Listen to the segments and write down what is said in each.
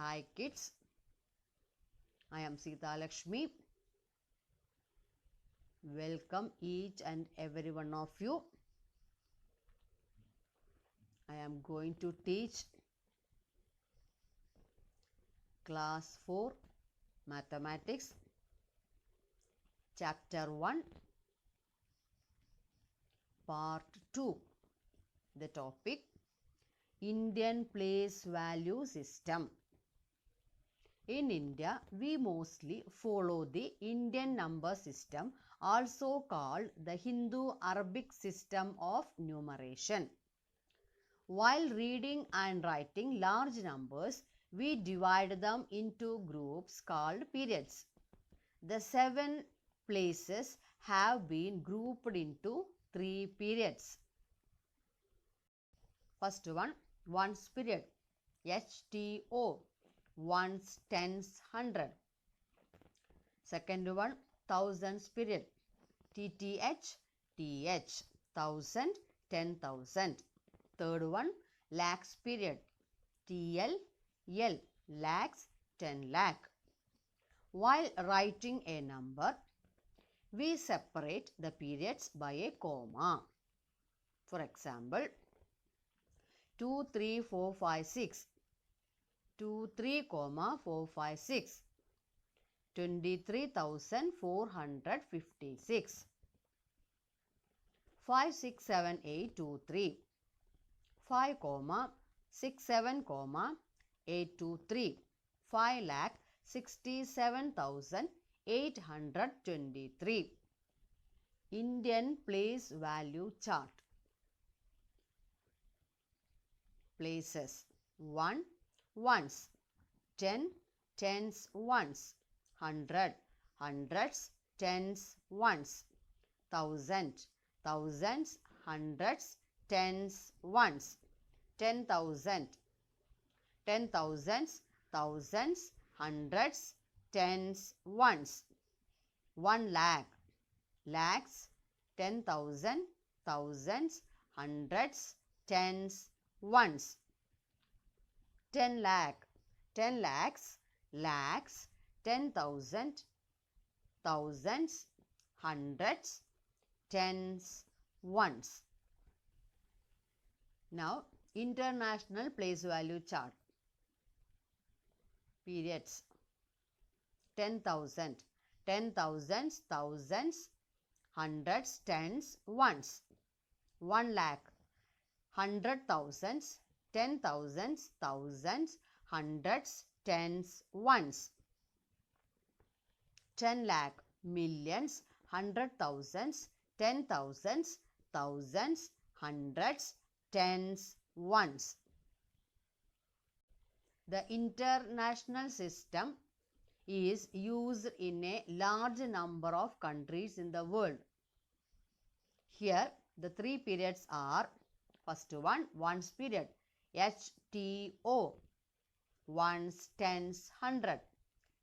Hi kids, I am Sita Lakshmi. Welcome each and every one of you. I am going to teach class 4 mathematics chapter 1 part 2. The topic Indian place value system. In India, we mostly follow the Indian number system, also called the Hindu-Arabic system of numeration. While reading and writing large numbers, we divide them into groups called periods. The 7 places have been grouped into 3 periods. First one, ones period, HTO. Ones, tens, hundred. Second one, thousands period, TTH, TH, thousand, 10,000. Third one, lakhs period, TL, L, lakhs, 10 lakh. While writing a number, we separate the periods by a comma. For example, 2, 3, 4, 5, 6. 2, 3, 4, 5, 6. 23,456. 5, 6, 7, 8, 2, 3. 5, 6, 7, 8, 2, 3. 5 lakh 67,823. Indian place value chart. Places. 1. Ones. 10. Tens. Ones. 100. Hundreds. Tens. Ones. 1,000. Thousands. Hundreds. Tens. Ones. 10,000. 10,000s. Thousands. Hundreds. Tens. Ones. 1 lakh. Lakhs. 10,000. Thousands. Hundreds. Tens. Ones. 10 lakh. 10 lakhs. Lakhs. 10,000. Thousands. Hundreds. Tens. Ones. Now, international place value chart. Periods. 10,000. 10,000s. Thousands. Hundreds. Tens. Ones. 1 lakh. 100,000s. 10,000s. Thousands. Hundreds. Tens. Ones. 10 lakh. Millions. 100,000s. 10,000s. Thousands. Hundreds. Tens. Ones. The international system is used in a large number of countries in the world. Here, the 3 periods are, first one, ones period, HTO, ones, tens, 100.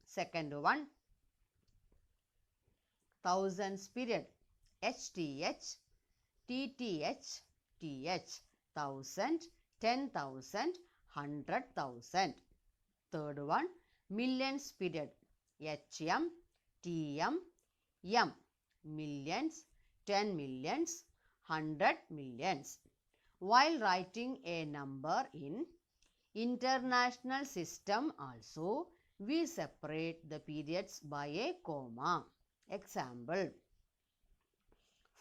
Second one, thousands period, HTH, TTH, TH, 1,000, 10,000, 100,000. Third one, millions period, HM, TM, M, millions, 10 millions, 100 millions. While writing a number in international system also, we separate the periods by a comma. Example,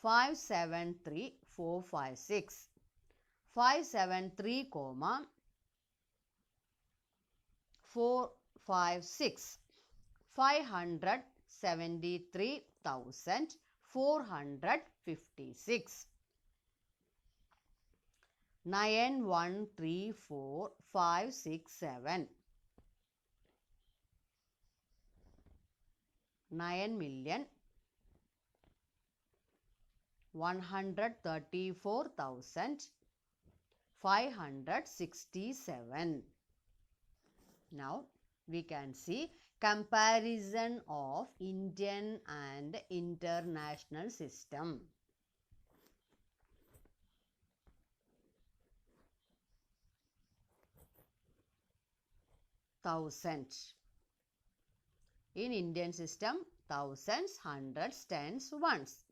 573,456. 573, 456. 573,456. 9134,567. 9,134,567. Now, we can see comparison of Indian and international system. 1000. In Indian system, thousands, hundreds, tens, ones.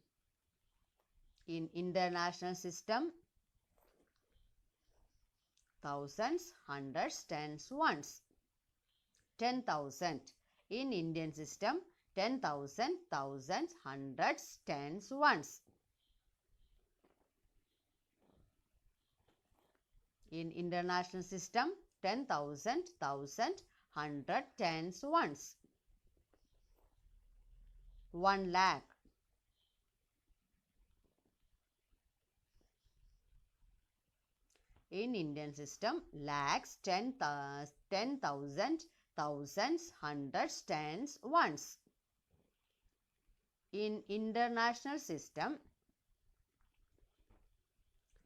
In international system, thousands, hundreds, tens, ones. 10,000. In Indian system, 10,000, thousands, hundreds, tens, ones. In international system, 10,000, thousand, hundred, tens, ones. 1 lakh. In Indian system, lakhs, 10,000, thousands, hundreds, tens, ones. In international system,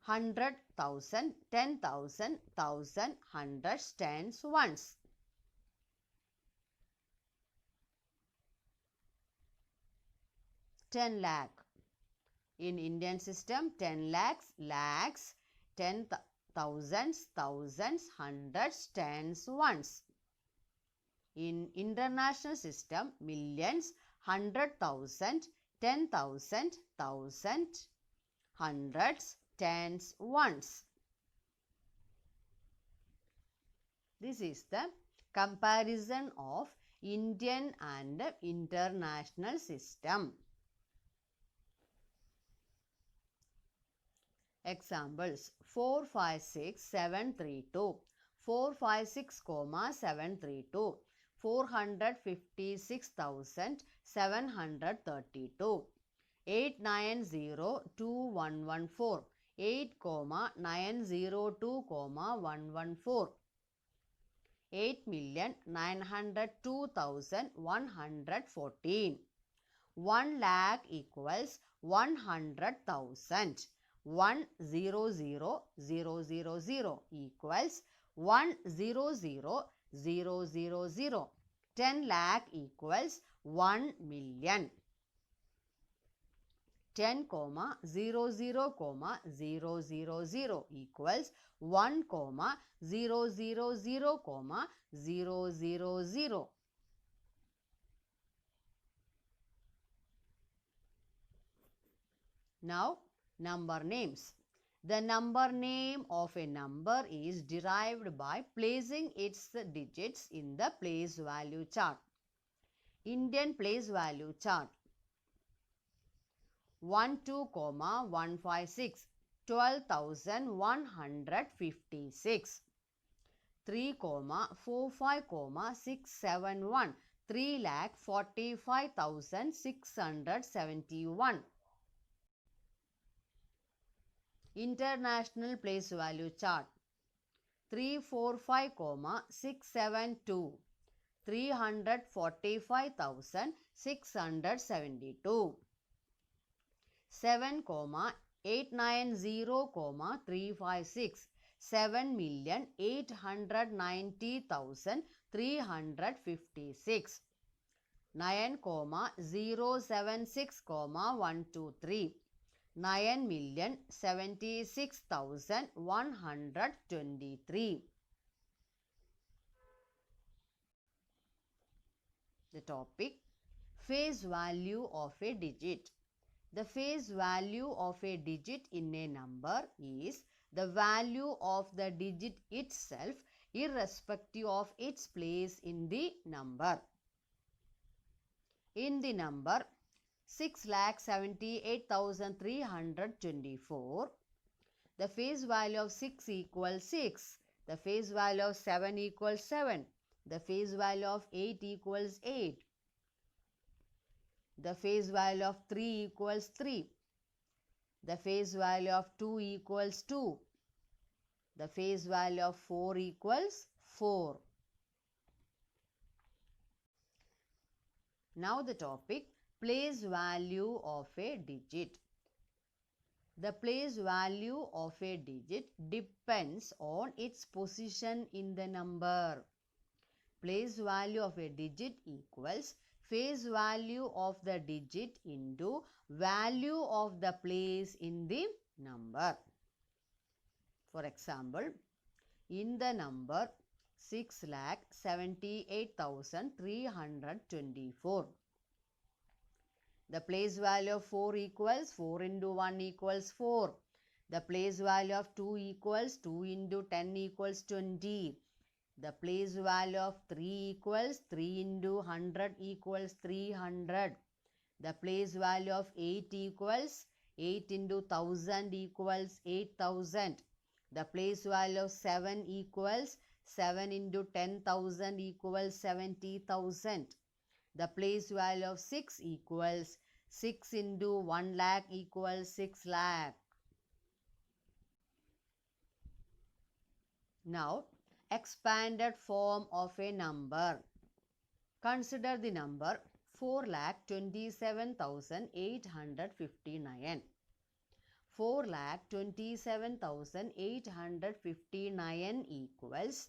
100,000, 10,000, thousand, hundreds, tens, ones. Ten lakh. In Indian system, 10 lakhs, lakhs, 10,000s, thousands, hundreds, tens, ones. In international system, millions, 100,000, 10,000, thousand, hundreds, tens, ones. This is the comparison of Indian and international system. Examples: 456,732, 456, 732, 456,732, 8902114, 8,902,114, 8,902,114. 1 lakh equals 100,000. 100,000 equals 100,000. 10 lakh equals 1 million. 10,00,000 equals 1,000,000. Now, number names. The number name of a number is derived by placing its digits in the place value chart. Indian place value chart. 12,156, 12,156. 3,45,671, 3,45,671. International place value chart. 345,672, 345,672. 7,890,356, 7,890,356. 9,076,123, 9,076,123. The topic: face value of a digit. The face value of a digit in a number is the value of the digit itself irrespective of its place in the number. In the number 6,78,324, the face value of 6 equals 6, the face value of 7 equals 7, the face value of 8 equals 8, the face value of 3 equals 3, the face value of 2 equals 2, the face value of 4 equals 4. Now the topic: place value of a digit. The place value of a digit depends on its position in the number. Place value of a digit equals face value of the digit into value of the place in the number. For example, in the number 6,78,324. The place value of 4 equals 4 into 1 equals 4. The place value of 2 equals 2 into 10 equals 20. The place value of 3 equals 3 into 100 equals 300. The place value of 8 equals 8 into 1000 equals 8000. The place value of 7 equals 7 into 10,000 equals 70,000. The place value of 6 equals 6 into 1 lakh equals 6 lakh. Now, expanded form of a number. Consider the number 4,27,859. 4,27,859 equals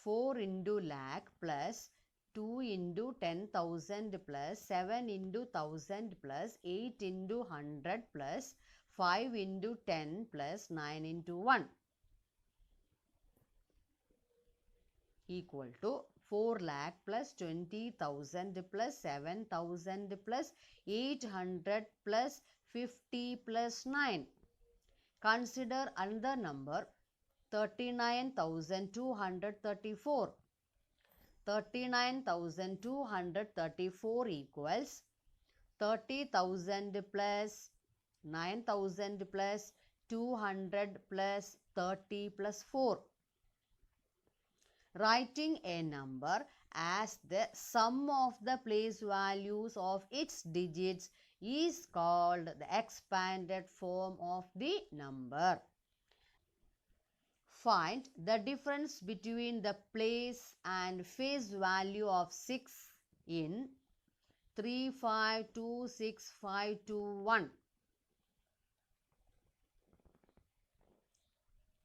4 into lakh plus 2 into 10,000 plus 7 into 1000 plus 8 into 100 plus 5 into 10 plus 9 into 1 equal to 4 lakh plus 20,000 plus 7,000 plus 800 plus 50 plus 9. Consider another number 39,234. 39,234 equals 30,000 plus 9,000 plus 200 plus 30 plus 4. Writing a number as the sum of the place values of its digits is called the expanded form of the number. Find the difference between the place and face value of 6 in 3526,521.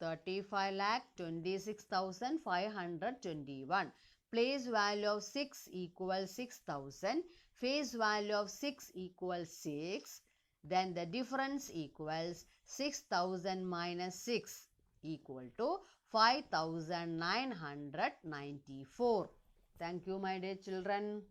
35,26,521. Place value of 6 equals 6,000. Face value of 6 equals 6. Then the difference equals 6,000 minus 6 equal to 5,994. Thank you, my dear children.